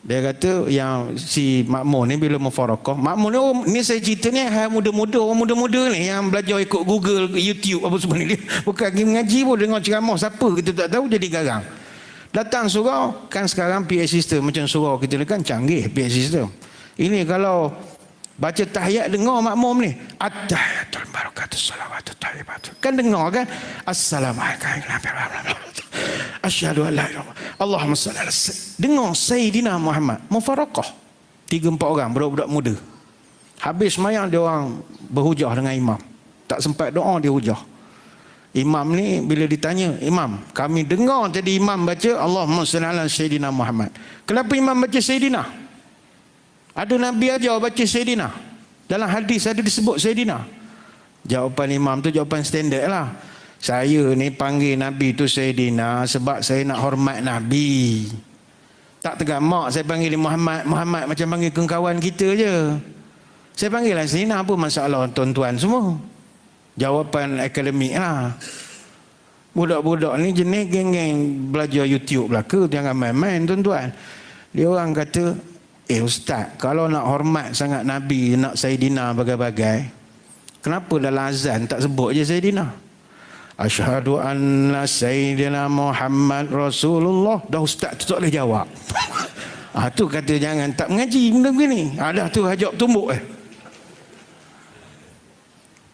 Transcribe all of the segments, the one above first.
Dia kata yang si makmum ni bila mufarakah, makmum ni, oh, ni saya cerita ni hal muda-muda, orang muda-muda ni yang belajar ikut Google, YouTube apa semua ni, dia bukan pergi mengaji pun, dengar ceramah siapa kita tak tahu jadi garang. Datang surau, kan sekarang PA system macam surau kita ni kan canggih PA system. Ini kalau baca tahiyat dengar makmum ni, at-tahiyatul barakatuh salawatut thayyibatut, kan dengar kan, assalamualaikum asyhadu an la ilaha illallah Allahumma shalli ala dengar Sayyidina Muhammad. Mufarakah 3-4 orang budak-budak muda. Habis semayang dia orang berhujah dengan imam. Tak sempat doa dia hujah. Imam ni bila ditanya, imam, kami dengar tadi imam baca Allahumma shalli ala Sayyidina Muhammad. Kenapa imam baca Sayyidina? Ada Nabi ajar baca Sayyidina. Dalam hadis ada disebut Sayyidina. Jawapan imam tu jawapan standard lah. Saya ni panggil Nabi tu Sayyidina sebab saya nak hormat Nabi. Tak tergamak saya panggil dia Muhammad. Muhammad macam panggil kawan kita je. Saya panggil lah Sayyidina, apa masalah tuan-tuan semua. Jawapan akademik lah. Budak-budak ni jenis geng-geng belajar YouTube belaka. Jangan main-main tuan-tuan. Dia orang kata, ustaz, kalau nak hormat sangat Nabi, nak Sayyidina bagai-bagai, kenapa dalam azan tak sebut je Sayyidina? Asyhadu anna Sayyidina Muhammad Rasulullah. Dah ustaz tu tak boleh jawab. Tu kata jangan tak mengaji benda begini. Dah tu hajab tumbuk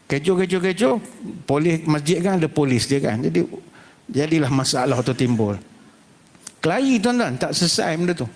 kecoh. Polis masjid kan ada polis dia kan. Jadi jadilah masalah tu timbul. Kelahi tuan-tuan, tak selesai benda tu.